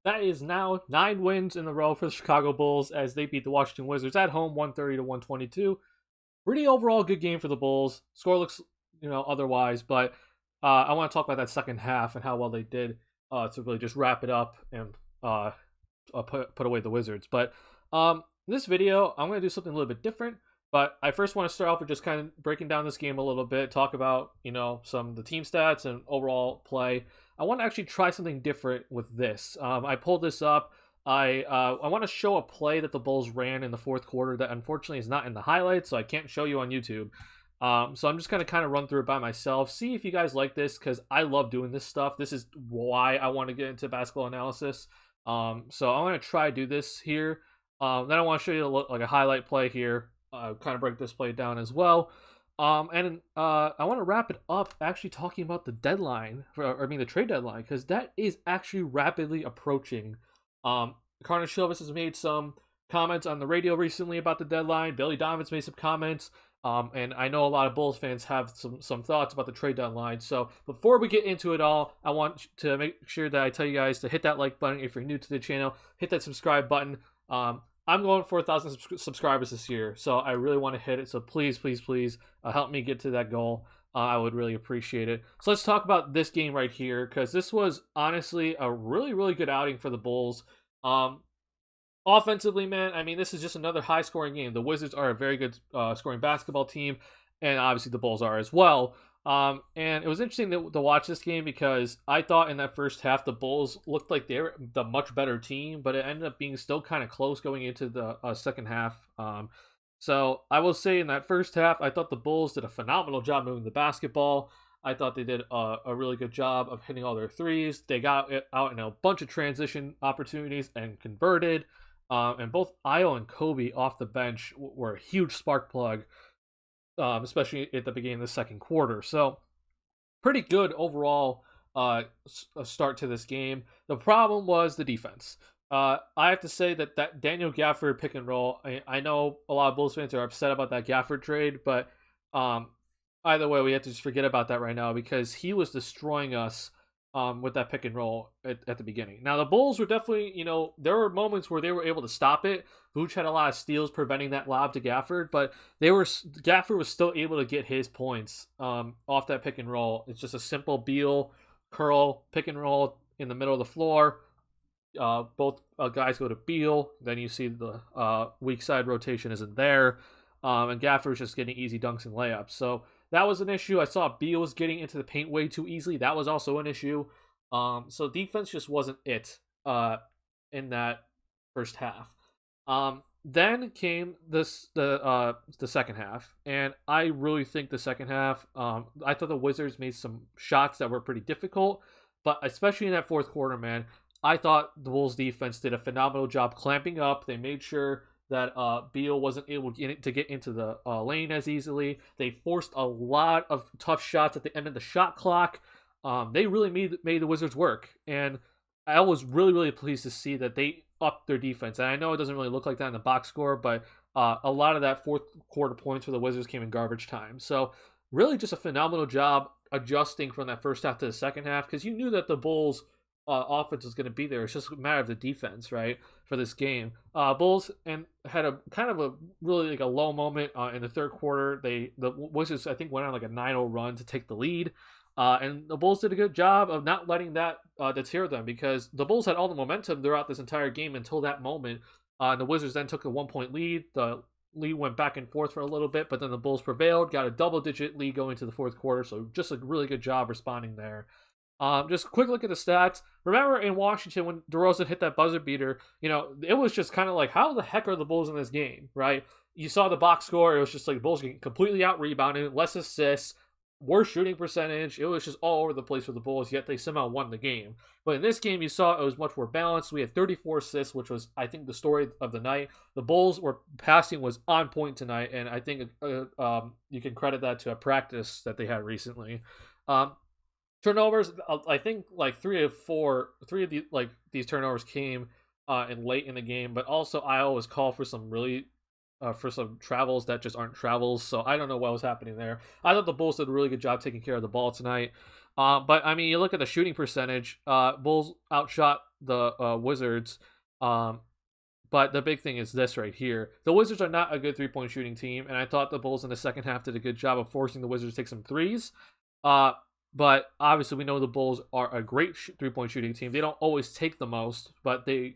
That is now 9 wins in a row for the Chicago Bulls as they beat the Washington Wizards at home 130 to 122. Pretty overall good game for the Bulls. Score looks, otherwise, but I want to talk about that second half and how well they did to really just wrap it up and put away the Wizards. But in this video, I'm going to do something a little bit different. But I first want to start off with just kind of breaking down this game a little bit, talk about some of the team stats and overall play. I want to actually try something different with this. I pulled this up. I want to show a play that the Bulls ran in the fourth quarter that unfortunately is not in the highlights, so I can't show you on YouTube. So I'm just gonna kind of run through it by myself, see if you guys like this, because I love doing this stuff. This is why I want to get into basketball analysis. So I'm gonna try to do this here. Then I want to show you like a highlight play here. Kind of break this play down as well. And I want to wrap it up actually talking about the deadline, the trade deadline, because that is actually rapidly approaching. Carter Chilvis has made some comments on the radio recently about the deadline. Billy Donovan's made some comments. And I know a lot of Bulls fans have some thoughts about the trade deadline. So before we get into it all, I want to make sure that I tell you guys to hit that like button if you're new to the channel. Hit that subscribe button. I'm going for 1,000 subscribers this year, so I really want to hit it. So please, please, please help me get to that goal. I would really appreciate it. So let's talk about this game right here, because this was honestly a really, really good outing for the Bulls. Offensively, man, I mean, this is just another high-scoring game. The Wizards are a very good scoring basketball team, and obviously the Bulls are as well. And it was interesting to watch this game because I thought in that first half the Bulls looked like they were the much better team, but it ended up being still kind of close going into the second half. So I will say in that first half, I thought the Bulls did a phenomenal job moving the basketball. I thought they did a really good job of hitting all their threes. They got it out in a bunch of transition opportunities and converted. And both Io and Kobe off the bench were a huge spark plug, especially at the beginning of the second quarter. So pretty good overall start to this game. The problem was the defense. I have to say that Daniel Gafford pick and roll, I know a lot of Bulls fans are upset about that Gafford trade, but either way, we have to just forget about that right now because he was destroying us with that pick and roll at the beginning. Now, the Bulls were definitely, there were moments where they were able to stop it. Vooch had a lot of steals preventing that lob to Gafford, but Gafford was still able to get his points off that pick and roll. It's just a simple Beal, curl, pick and roll in the middle of the floor. Both guys go to Beal. Then you see the weak side rotation isn't there. And Gafford's just getting easy dunks and layups. So that was an issue. I saw Beal was getting into the paint way too easily. That was also an issue. So defense just wasn't it in that first half. Then came the second half, and I really think the second half. I thought the Wizards made some shots that were pretty difficult, but especially in that fourth quarter, man, I thought the Bulls defense did a phenomenal job clamping up. They made sure that Beal wasn't able to get into the lane as easily. They forced a lot of tough shots at the end of the shot clock. They really made the Wizards work, and I was really, really pleased to see that they upped their defense. And I know it doesn't really look like that in the box score, but a lot of that fourth quarter points for the Wizards came in garbage time. So really just a phenomenal job adjusting from that first half to the second half, because you knew that the Bulls offense was going to be there. It's just a matter of the defense, right, for this game. Bulls and had a kind of a really like a low moment in the third quarter. The Wizards, I think, went on like a 9-0 run to take the lead. And the Bulls did a good job of not letting that deter them, because the Bulls had all the momentum throughout this entire game until that moment. The Wizards then took a 1-point lead. The lead went back and forth for a little bit, but then the Bulls prevailed, got a double-digit lead going to the fourth quarter. So just a really good job responding there. Just a quick look at the stats. Remember in Washington when DeRozan hit that buzzer beater, it was just kind of like, how the heck are the Bulls in this game, right? You saw the box score. It was just like Bulls getting completely out-rebounded, less assists, worse shooting percentage. It was just all over the place for the Bulls, yet they somehow won the game. But in this game, you saw it was much more balanced. We had 34 assists, which was, I think, the story of the night. The Bulls were passing was on point tonight, and I think you can credit that to a practice that they had recently. Turnovers, I think like three of these turnovers came in late in the game, but also Iowa was called for some really for some travels that just aren't travels. So I don't know what was happening there. I thought the Bulls did a really good job taking care of the ball tonight. But I mean, you look at the shooting percentage. Bulls outshot the Wizards. But the big thing is this right here. The Wizards are not a good three-point shooting team, and I thought the Bulls in the second half did a good job of forcing the Wizards to take some threes. Uh, but obviously, we know the Bulls are a great three-point shooting team. They don't always take the most, but they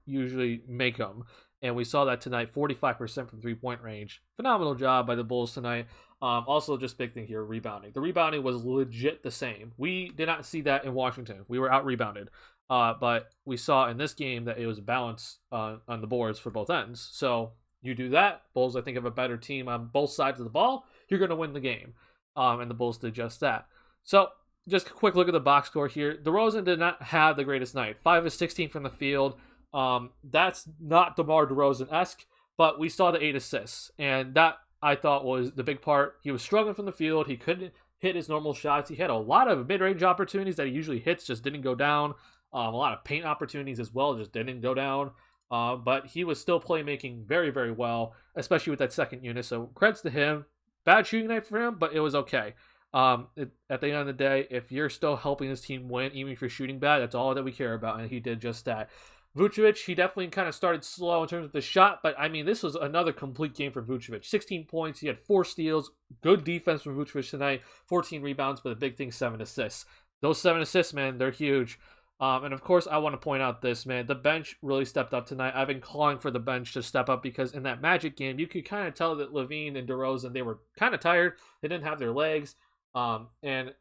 usually make them. And we saw that tonight, 45% from three-point range. Phenomenal job by the Bulls tonight. Also, just big thing here, rebounding. The rebounding was legit the same. We did not see that in Washington. We were out-rebounded. But we saw in this game that it was a balance on the boards for both ends. So you do that. Bulls, I think, have a better team on both sides of the ball. You're going to win the game. And the Bulls did just that. So just a quick look at the box score here. DeRozan did not have the greatest night. 5 of 16 from the field. That's not DeMar DeRozan-esque, but we saw the 8 assists. And that, I thought, was the big part. He was struggling from the field. He couldn't hit his normal shots. He had a lot of mid-range opportunities that he usually hits, just didn't go down. A lot of paint opportunities as well, just didn't go down. But he was still playmaking very, very well, especially with that second unit. So credits to him. Bad shooting night for him, but it was okay. At the end of the day, if you're still helping this team win, even if you're shooting bad, that's all that we care about, and he did just that. Vucevic, he definitely kind of started slow in terms of the shot, but I mean, this was another complete game for Vucevic. 16 points, he had 4 steals, good defense from Vucevic tonight, 14 rebounds, but the big thing, 7 assists. Those 7 assists, man, they're huge. And of course, I want to point out this, man. The bench really stepped up tonight. I've been calling for the bench to step up because in that Magic game, you could kind of tell that LaVine and DeRozan, they were kind of tired. They didn't have their legs. And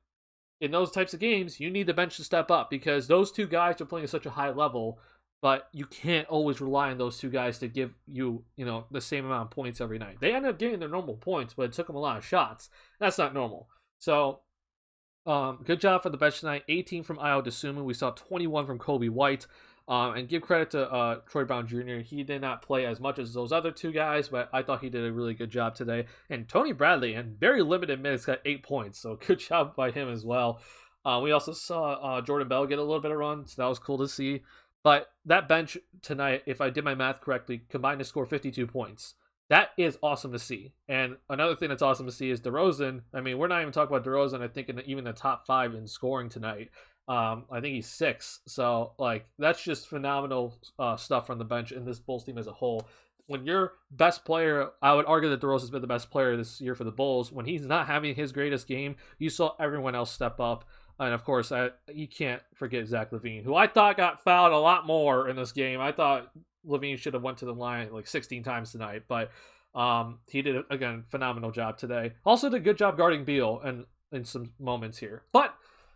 in those types of games, you need the bench to step up because those two guys are playing at such a high level, but you can't always rely on those two guys to give you, the same amount of points every night. They ended up getting their normal points, but it took them a lot of shots. That's not normal. So good job for the bench tonight. 18 from Ayo Dosunmu. We saw 21 from Kobe White. And give credit to Troy Brown Jr. He did not play as much as those other two guys, but I thought he did a really good job today. And Tony Bradley, in very limited minutes, got 8 points. So good job by him as well. We also saw Jordan Bell get a little bit of run, so that was cool to see. But that bench tonight, if I did my math correctly, combined to score 52 points. That is awesome to see. And another thing that's awesome to see is DeRozan. I mean, we're not even talking about DeRozan, I think, in even the top 5 in scoring tonight. I think he's 6. So, that's just phenomenal stuff from the bench in this Bulls team as a whole. When your best player, I would argue that DeRozan's been the best player this year for the Bulls. When he's not having his greatest game, you saw everyone else step up. And, of course, you can't forget Zach LaVine, who I thought got fouled a lot more in this game. I thought LaVine should have went to the line 16 times tonight, but he did, again, phenomenal job today. Also did a good job guarding Beal in some moments here. But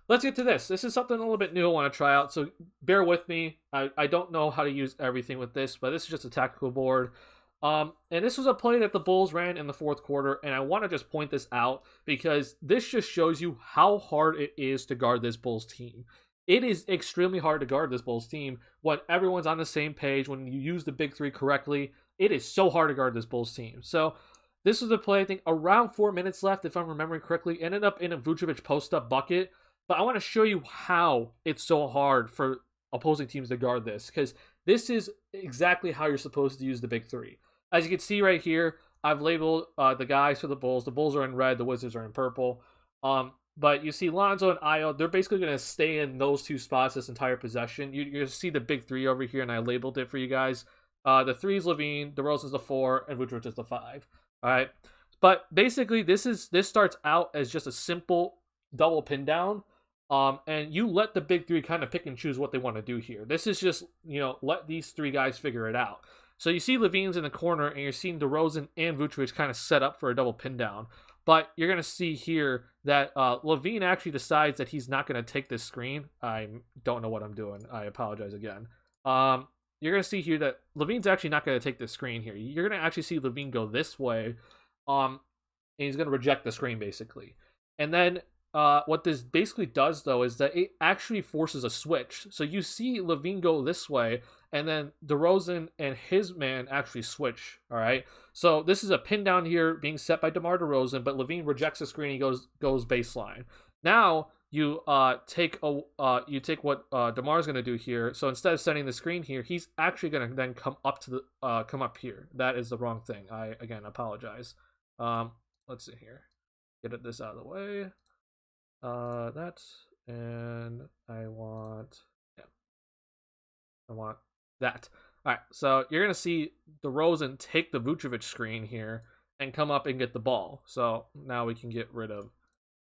let's get to this. This is something a little bit new I want to try out, so bear with me. I don't know how to use everything with this, but this is just a tactical board. And this was a play that the Bulls ran in the fourth quarter, and I want to just point this out because this just shows you how hard it is to guard this Bulls team. It is extremely hard to guard this Bulls team when everyone's on the same page, when you use the big three correctly. It is so hard to guard this Bulls team. So this was a play, I think, around 4 minutes left, if I'm remembering correctly. Ended up in a Vucevic post-up bucket. But I want to show you how it's so hard for opposing teams to guard this, because this is exactly how you're supposed to use the big three. As you can see right here, I've labeled the guys for the Bulls. The Bulls are in red. The Wizards are in purple. But you see Lonzo and Ayo, they're basically going to stay in those two spots this entire possession. You're going to see the big three over here, and I labeled it for you guys. The 3 is LaVine, DeRozan's the 4, and Vucevic is the 5. All right? But basically, this starts out as just a simple double pin down. And you let the big three kind of pick and choose what they want to do here. This is just, let these 3 guys figure it out. So you see LaVine's in the corner, and you're seeing DeRozan and Vucevic kind of set up for a double pin down. But you're going to see here that LaVine actually decides that he's not going to take this screen. I don't know what I'm doing. I apologize again. You're going to see here that LaVine's actually not going to take this screen here. You're going to actually see LaVine go this way, and he's going to reject the screen, basically. And then what this basically does, though, is that it actually forces a switch. So you see LaVine go this way, and then DeRozan and his man actually switch, all right? So this is a pin down here being set by DeMar DeRozan, but LaVine rejects the screen, he goes baseline. Now you take what DeMar's going to do here. So instead of setting the screen here, he's actually going to then come up here. That is the wrong thing. I, again, apologize. Let's see here. Get this out of the way. And I want, I want that. All right, so you're going to see DeRozan take the Vucevic screen here and come up and get the ball. So now we can get rid of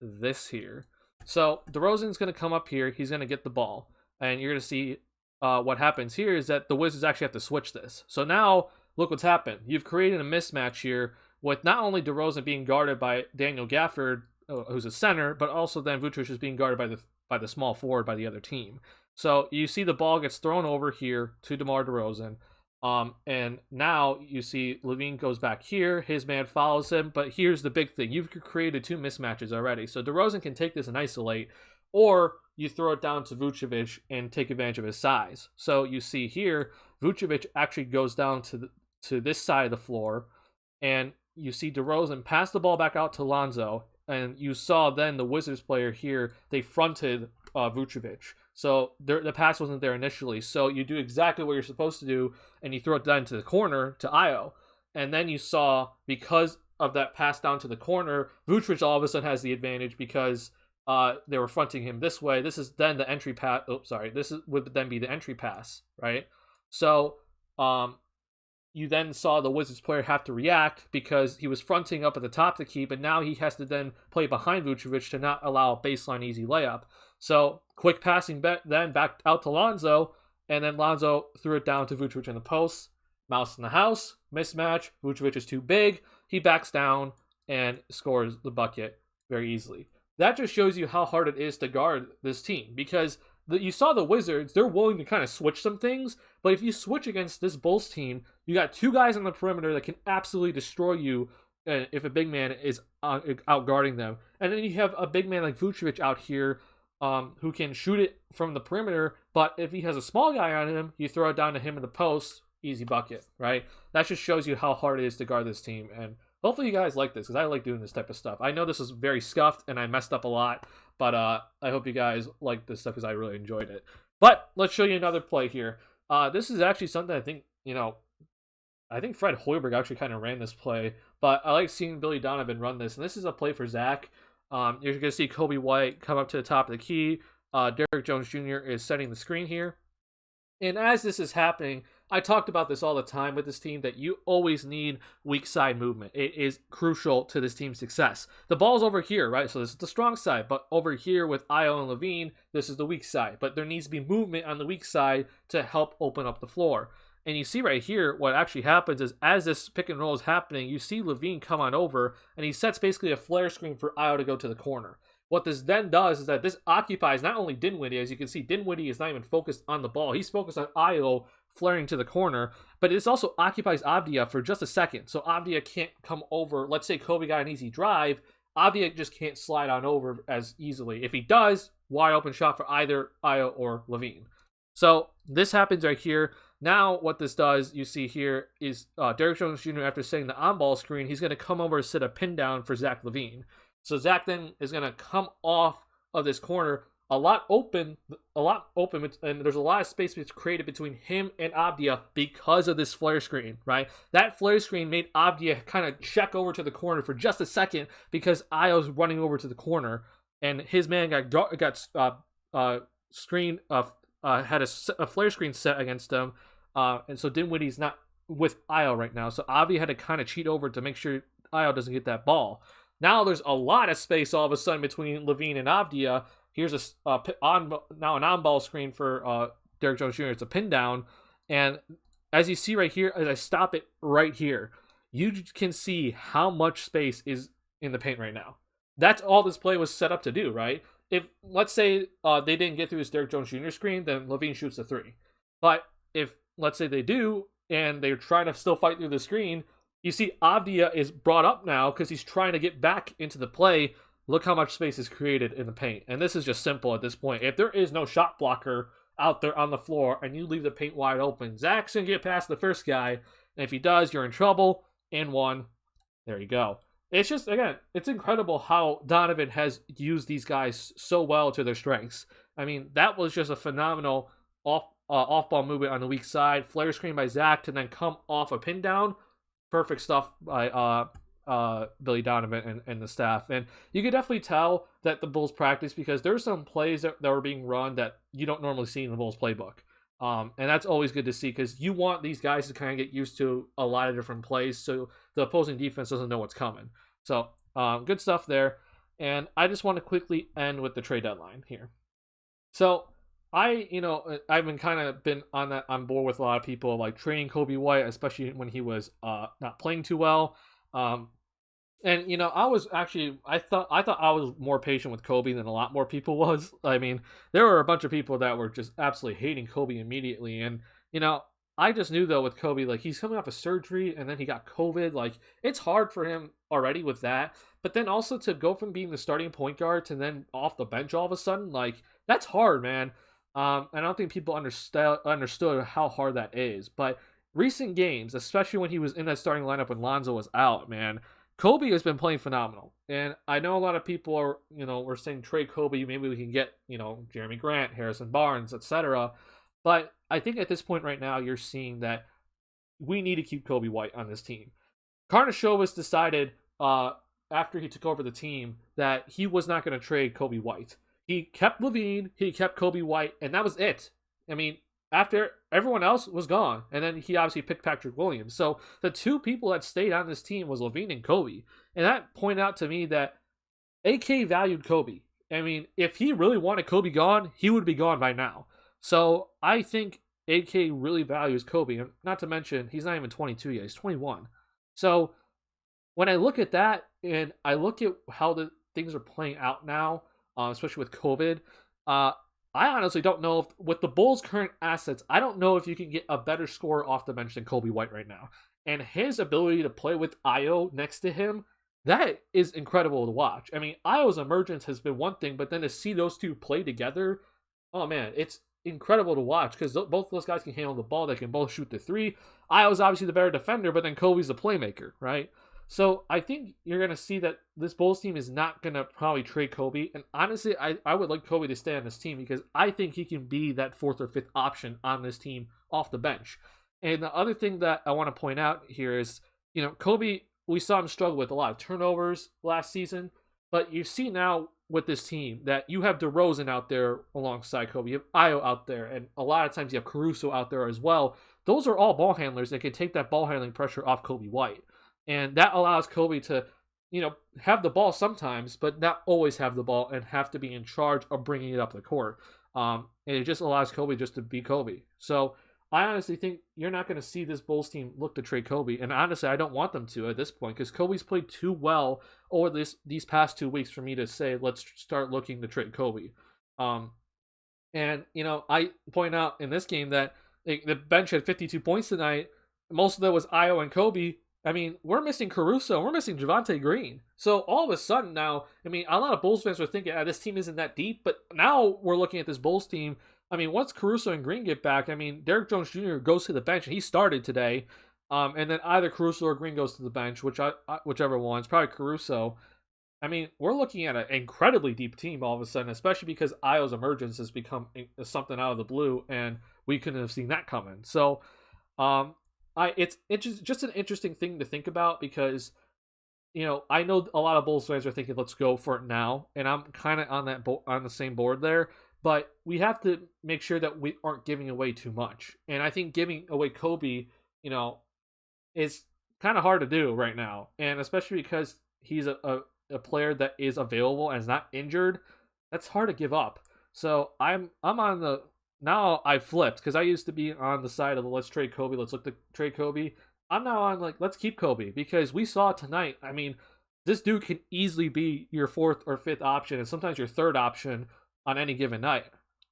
this here. So DeRozan's going to come up here. He's going to get the ball. And you're going to see what happens here is that the Wizards actually have to switch this. So now, look what's happened. You've created a mismatch here with not only DeRozan being guarded by Daniel Gafford, who's a center, but also then Vucevic is being guarded by the small forward by the other team. So you see the ball gets thrown over here to DeMar DeRozan. And now you see LaVine goes back here. His man follows him. But here's the big thing. You've created 2 mismatches already. So DeRozan can take this and isolate, or you throw it down to Vucevic and take advantage of his size. So you see here, Vucevic actually goes down to this side of the floor, and you see DeRozan pass the ball back out to Lonzo, and you saw then the Wizards player here, they fronted Vucevic. So the pass wasn't there initially. So you do exactly what you're supposed to do, and you throw it down to the corner to Io. And then you saw, because of that pass down to the corner, Vucevic all of a sudden has the advantage because they were fronting him this way. This is then the entry pass. Oh, sorry. This would then be the entry pass, right? So you then saw the Wizards player have to react because he was fronting up at the top of the key, but now he has to then play behind Vucevic to not allow a baseline easy layup. So quick passing then back out to Lonzo, and then Lonzo threw it down to Vucevic in the post. Mouse in the house, mismatch. Vucevic is too big. He backs down and scores the bucket very easily. That just shows you how hard it is to guard this team, because you saw the Wizards, they're willing to kind of switch some things, but if you switch against this Bulls team, you got 2 guys on the perimeter that can absolutely destroy you if a big man is out guarding them. And then you have a big man like Vucevic out here who can shoot it from the perimeter, but if he has a small guy on him, you throw it down to him in the post, easy bucket, right? That just shows you how hard it is to guard this team, and hopefully you guys like this, because I like doing this type of stuff. I know this is very scuffed, and I messed up a lot, but I hope you guys like this stuff, because I really enjoyed it. But let's show you another play here. This is actually something I think, I think Fred Hoiberg actually kind of ran this play, but I like seeing Billy Donovan run this, and this is a play for Zach. You're going to see Kobe White come up to the top of the key. Derrick Jones Jr. is setting the screen here. And as this is happening, I talked about this all the time with this team, that you always need weak side movement. It is crucial to this team's success. The ball's over here, right? So this is the strong side, but over here with Io and LaVine, this is the weak side. But there needs to be movement on the weak side to help open up the floor. And you see right here, what actually happens is, as this pick and roll is happening, you see LaVine come on over, and he sets basically a flare screen for Io to go to the corner. What this then does is that this occupies not only Dinwiddie, as you can see, Dinwiddie is not even focused on the ball. He's focused on Io flaring to the corner, but this also occupies Avdia for just a second. So Avdia can't come over. Let's say Kobe got an easy drive. Avdia just can't slide on over as easily. If he does, wide open shot for either Io or LaVine. So this happens right here. Now what this does, you see here, is Derrick Jones Jr., after setting the on-ball screen, he's going to come over and set a pin down for Zach LaVine. So Zach then is going to come off of this corner a lot open, and there's a lot of space that's created between him and Avdia because of this flare screen, right? That flare screen made Avdia kind of check over to the corner for just a second because Io's running over to the corner, and his man got screen had a flare screen set against him, and so Dinwiddie's not with Io right now, so Avdia had to kind of cheat over to make sure Io doesn't get that ball. Now there's a lot of space all of a sudden between LaVine and Avdia. Here's now an on-ball screen for Derrick Jones Jr. It's a pin down, and as you see right here, as I stop it right here, you can see how much space is in the paint right now. That's all this play was set up to do, right? If, let's say, they didn't get through this Derrick Jones Jr. screen, then LaVine shoots a 3. But if, let's say they do, and they're trying to still fight through the screen, you see Avdia is brought up now because he's trying to get back into the play. Look how much space is created in the paint. And this is just simple at this point. If there is no shot blocker out there on the floor and you leave the paint wide open, Zach's going to get past the first guy. And if he does, you're in trouble. And 1. There you go. It's just, again, it's incredible how Donovan has used these guys so well to their strengths. I mean, that was just a phenomenal off-ball movement on the weak side. Flare screen by Zach to then come off a pin down. Perfect stuff by Billy Donovan and the staff. And you could definitely tell that the Bulls practice, because there's some plays that were being run that you don't normally see in the Bulls playbook. And that's always good to see because you want these guys to kind of get used to a lot of different plays so the opposing defense doesn't know what's coming. So good stuff there. And I just want to quickly end with the trade deadline here. So I've been kind of been on board with a lot of people like trading Kobe White, especially when he was not playing too well. Um, and I thought I was more patient with Kobe than a lot more people was. I mean, there were a bunch of people that were just absolutely hating Kobe immediately, and I just knew though with Kobe, like he's coming off a surgery and then he got COVID. Like it's hard for him already with that, but then also to go from being the starting point guard to then off the bench all of a sudden, like that's hard, man. And I don't think people understood how hard that is. But recent games, especially when he was in that starting lineup when Lonzo was out, man, Kobe has been playing phenomenal. And I know a lot of people are, we're saying trade Kobe, maybe we can get, Jeremy Grant, Harrison Barnes, etc. But I think at this point right now, you're seeing that we need to keep Kobe White on this team. Karnisovas decided after he took over the team that he was not going to trade Kobe White. He kept Levine, he kept Kobe White, and that was it. I mean, after everyone else was gone, and then he obviously picked Patrick Williams. So the two people that stayed on this team was Levine and Kobe. And that pointed out to me that AK valued Kobe. I mean, if he really wanted Kobe gone, he would be gone by now. So I think AK really values Kobe. And not to mention, he's not even 22 yet, he's 21. So when I look at that and I look at how the things are playing out now, especially with COVID, I honestly don't know if, with the Bulls' current assets, I don't know if you can get a better scorer off the bench than Kobe White right now. And his ability to play with Io next to him, that is incredible to watch. I mean, Io's emergence has been one thing, but then to see those two play together, oh man, it's incredible to watch because both those guys can handle the ball. They can both shoot the three. Io's obviously the better defender, but then Kobe's the playmaker, right? So I think you're going to see that this Bulls team is not going to probably trade Kobe. And honestly, I would like Kobe to stay on this team because I think he can be that fourth or fifth option on this team off the bench. And the other thing that I want to point out here is, Kobe, we saw him struggle with a lot of turnovers last season. But you see now with this team that you have DeRozan out there alongside Kobe. You have Io out there. And a lot of times you have Caruso out there as well. Those are all ball handlers that can take that ball handling pressure off Kobe White. And that allows Kobe to, have the ball sometimes, but not always have the ball and have to be in charge of bringing it up the court. And it just allows Kobe just to be Kobe. So I honestly think you're not going to see this Bulls team look to trade Kobe. And honestly, I don't want them to at this point because Kobe's played too well over these past 2 weeks for me to say, let's start looking to trade Kobe. And I point out in this game that the bench had 52 points tonight. Most of that was Io and Kobe. I mean, we're missing Caruso. We're missing Javonte Green. So all of a sudden now, I mean, a lot of Bulls fans are thinking, this team isn't that deep. But now we're looking at this Bulls team. I mean, once Caruso and Green get back, I mean, Derrick Jones Jr. goes to the bench, and he started today. And then either Caruso or Green goes to the bench, whichever one. It's probably Caruso. I mean, we're looking at an incredibly deep team all of a sudden, especially because Io's emergence has become something out of the blue, and we couldn't have seen that coming. So, it's just an interesting thing to think about because, I know a lot of Bulls fans are thinking, let's go for it now. And I'm kind of on the same board there, but we have to make sure that we aren't giving away too much. And I think giving away Kobe, is kind of hard to do right now. And especially because he's a player that is available and is not injured, that's hard to give up. So I'm on the, now I flipped because I used to be on the side of the let's trade Kobe, let's look to trade Kobe. I'm now on like let's keep Kobe because we saw tonight. I mean, this dude can easily be your fourth or fifth option and sometimes your third option on any given night.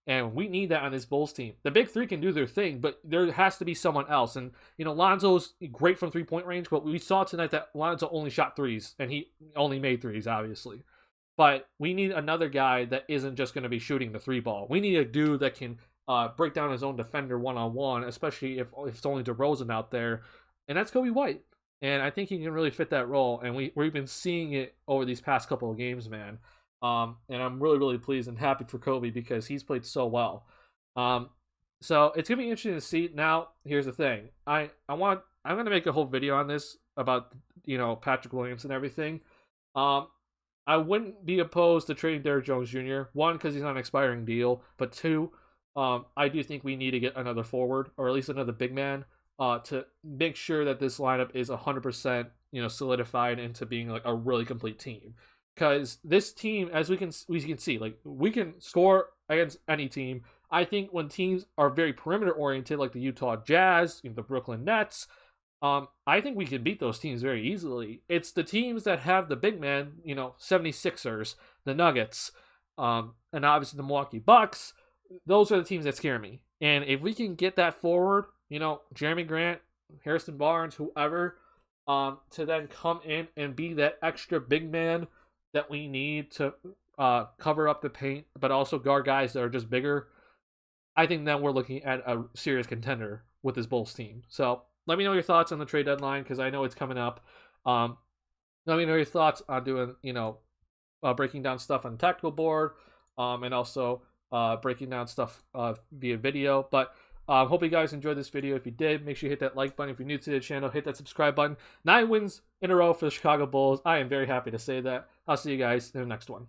And we need that on this Bulls team. The big three can do their thing, but there has to be someone else. And, Lonzo's great from three-point range, but we saw tonight that Lonzo only shot threes, and he only made threes, obviously. But we need another guy that isn't just going to be shooting the three ball. We need a dude that can break down his own defender one-on-one, especially if it's only DeRozan out there. And that's Kobe White. And I think he can really fit that role. And we've been seeing it over these past couple of games, man. And I'm really, really pleased and happy for Kobe because he's played so well. So it's gonna be interesting to see. Now, here's the thing: I'm gonna make a whole video on this about Patrick Williams and everything. I wouldn't be opposed to trading Derrick Jones Jr. One, because he's on an expiring deal, but two, I do think we need to get another forward or at least another big man to make sure that this lineup is 100% solidified into being like a really complete team. Because this team, as we can see, like we can score against any team. I think when teams are very perimeter oriented, like the Utah Jazz, the Brooklyn Nets, I think we can beat those teams very easily. It's the teams that have the big man, 76ers, the Nuggets, and obviously the Milwaukee Bucks. Those are the teams that scare me. And if we can get that forward, Jeremy Grant, Harrison Barnes, whoever, to then come in and be that extra big man that we need to cover up the paint, but also guard guys that are just bigger, I think then we're looking at a serious contender with this Bulls team. So let me know your thoughts on the trade deadline because I know it's coming up. Let me know your thoughts on doing, breaking down stuff on the tactical board, and also breaking down stuff via video. But hope you guys enjoyed this video. If you did, make sure you hit that like button. If you're new to the channel, hit that subscribe button. 9 wins in a row for the Chicago Bulls. I am very happy to say that. I'll see you guys in the next one.